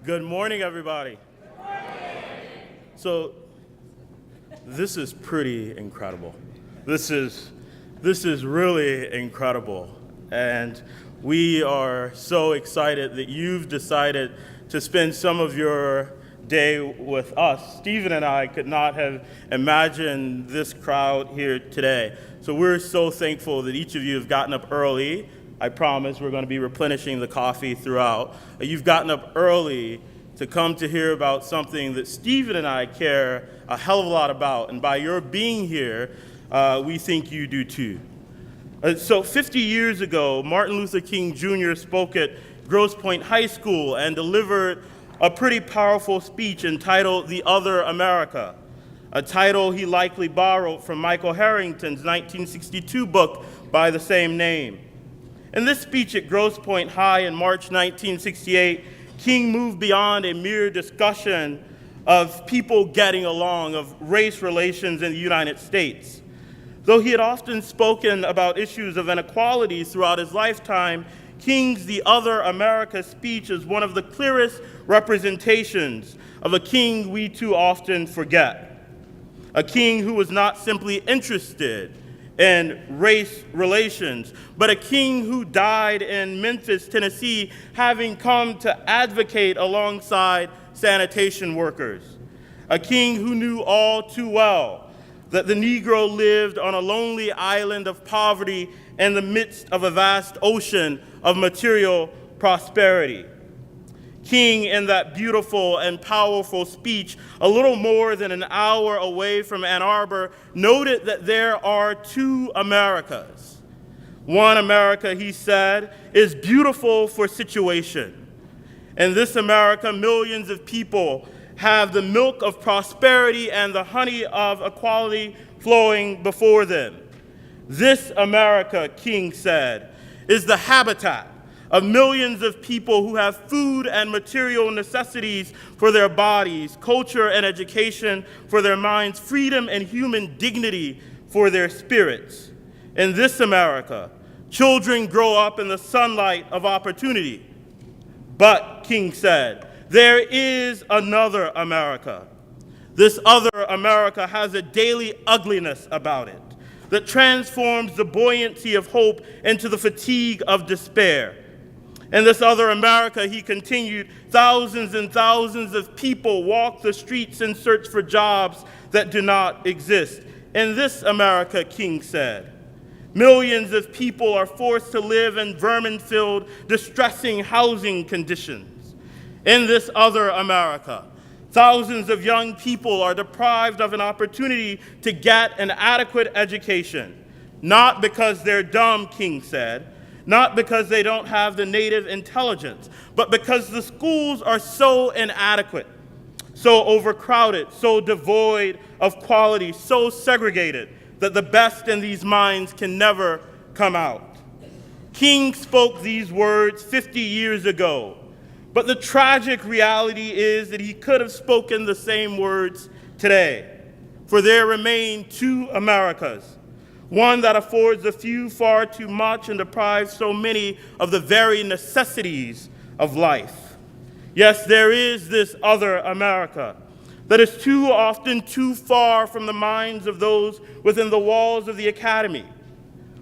Good morning, everybody. Good morning. So, this is pretty incredible. This is really incredible. And we are so excited that you've decided to spend some of your day with us. Stephen and I could not have imagined this crowd here today. So we're so thankful that each of you have gotten up early. I promise we're going to be replenishing the coffee throughout. You've gotten up early to come to hear about something that Stephen and I care a hell of a lot about. And by your being here, we think you do too. So 50 years ago, Martin Luther King Jr. spoke at Grosse Pointe High School and delivered a pretty powerful speech entitled "The Other America," a title he likely borrowed from Michael Harrington's 1962 book by the same name. In this speech at Grosse Pointe High in March 1968, King moved beyond a mere discussion of people getting along, of race relations in the United States. Though he had often spoken about issues of inequality throughout his lifetime, King's "The Other America" speech is one of the clearest representations of a king we too often forget. A king who was not simply interested in race relations, but a king who died in Memphis, Tennessee, having come to advocate alongside sanitation workers. A king who knew all too well that the Negro lived on a lonely island of poverty in the midst of a vast ocean of material prosperity. King, in that beautiful and powerful speech, a little more than an hour away from Ann Arbor, noted that there are two Americas. One America, he said, is beautiful for situation. In this America, millions of people have the milk of prosperity and the honey of equality flowing before them. This America, King said, is the habitat of millions of people who have food and material necessities for their bodies, culture and education for their minds, freedom and human dignity for their spirits. In this America, children grow up in the sunlight of opportunity. But, King said, there is another America. This other America has a daily ugliness about it that transforms the buoyancy of hope into the fatigue of despair. In this other America, he continued, thousands and thousands of people walk the streets in search for jobs that do not exist. In this America, King said, millions of people are forced to live in vermin-filled, distressing housing conditions. In this other America, thousands of young people are deprived of an opportunity to get an adequate education, not because they're dumb, King said, not because they don't have the native intelligence, but because the schools are so inadequate, so overcrowded, so devoid of quality, so segregated that the best in these minds can never come out. King spoke these words 50 years ago, but the tragic reality is that he could have spoken the same words today, for there remain two Americas. One that affords the few far too much and deprives so many of the very necessities of life. Yes, there is this other America that is too often too far from the minds of those within the walls of the academy.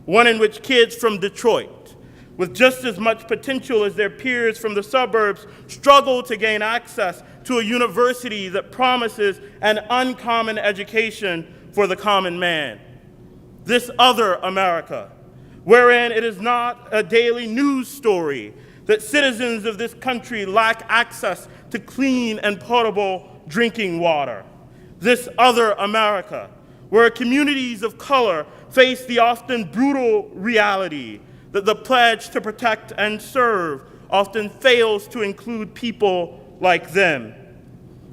One in which kids from Detroit, with just as much potential as their peers from the suburbs, struggle to gain access to a university that promises an uncommon education for the common man. This other America, wherein it is not a daily news story that citizens of this country lack access to clean and potable drinking water. This other America, where communities of color face the often brutal reality that the pledge to protect and serve often fails to include people like them.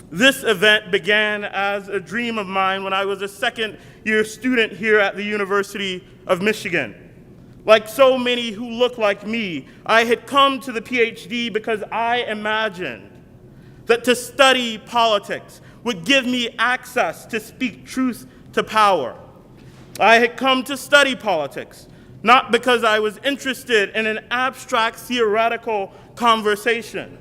This event began as a dream of mine when I was a second-year student here at the University of Michigan. Like so many who look like me, I had come to the PhD because I imagined that to study politics would give me access to speak truth to power. I had come to study politics not because I was interested in an abstract theoretical conversation,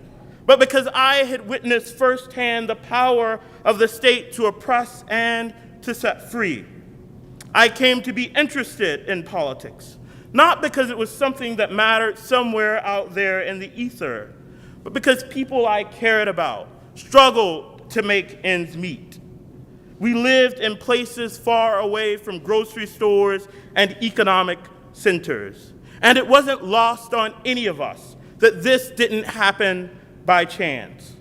but because I had witnessed firsthand the power of the state to oppress and to set free. I came to be interested in politics, not because it was something that mattered somewhere out there in the ether, but because people I cared about struggled to make ends meet. We lived in places far away from grocery stores and economic centers, and it wasn't lost on any of us that this didn't happen by chance.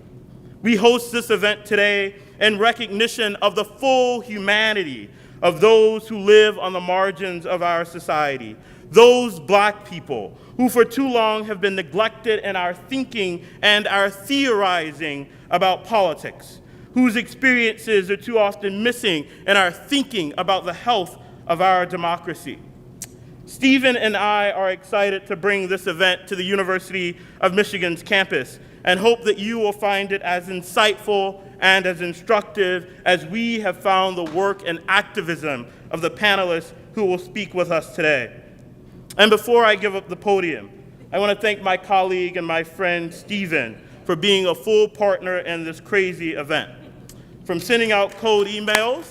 We host this event today in recognition of the full humanity of those who live on the margins of our society, those Black people who for too long have been neglected in our thinking and our theorizing about politics, whose experiences are too often missing in our thinking about the health of our democracy. Stephen and I are excited to bring this event to the University of Michigan's campus and hope that you will find it as insightful and as instructive as we have found the work and activism of the panelists who will speak with us today. And before I give up the podium, I want to thank my colleague and my friend Stephen for being a full partner in this crazy event. From sending out cold emails,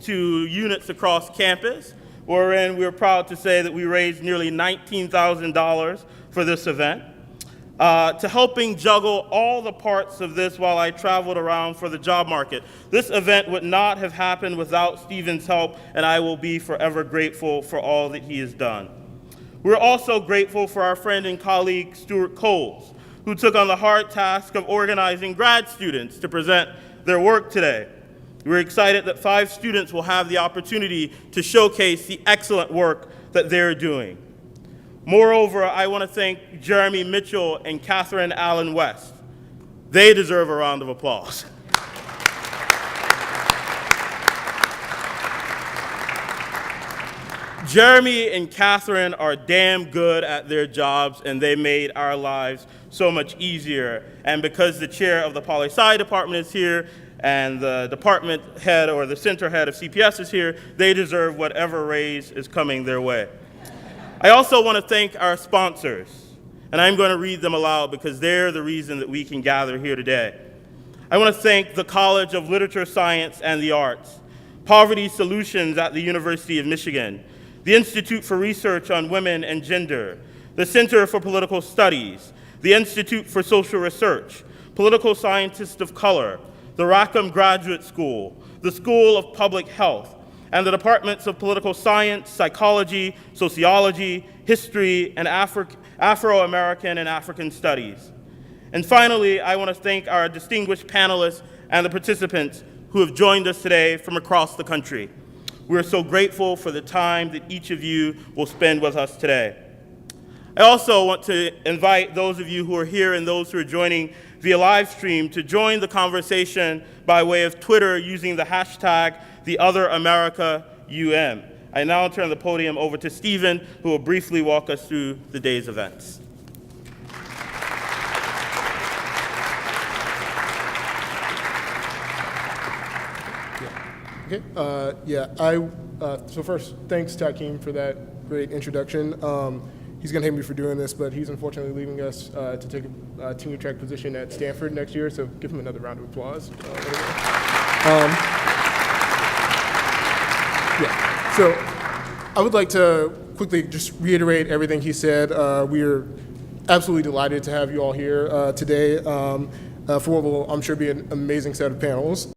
to units across campus, wherein we're proud to say that we raised nearly $19,000 for this event, to helping juggle all the parts of this while I traveled around for the job market. This event would not have happened without Stephen's help, and I will be forever grateful for all that he has done. We're also grateful for our friend and colleague, Stuart Coles, who took on the hard task of organizing grad students to present their work today. We're excited that 5 students will have the opportunity to showcase the excellent work that they're doing. Moreover, I want to thank Jeremy Mitchell and Catherine Allen West. They deserve a round of applause. Jeremy and Catherine are damn good at their jobs, and they made our lives so much easier. And because the chair of the poli-sci department is here, and the department head or the center head of CPS is here, they deserve whatever raise is coming their way. I also want to thank our sponsors, and I'm going to read them aloud because they're the reason that we can gather here today. I want to thank the College of Literature, Science, and the Arts, Poverty Solutions at the University of Michigan, the Institute for Research on Women and Gender, the Center for Political Studies, the Institute for Social Research, Political Scientists of Color, the Rackham Graduate School, the School of Public Health, and the Departments of Political Science, Psychology, Sociology, History, and Afro-American and African Studies. And finally, I want to thank our distinguished panelists and the participants who have joined us today from across the country. We're so grateful for the time that each of you will spend with us today. I also want to invite those of you who are here and those who are joining via live stream to join the conversation by way of Twitter using the hashtag #TheOtherAmericaUM. I now turn the podium over to Stephen, who will briefly walk us through the day's events. So first, thanks to Hakeem for that great introduction. He's going to hate me for doing this, but he's unfortunately leaving us to take a tenure track position at Stanford next year, so give him another round of applause. So I would like to quickly just reiterate everything he said. We are absolutely delighted to have you all here today for what will, I'm sure, be an amazing set of panels.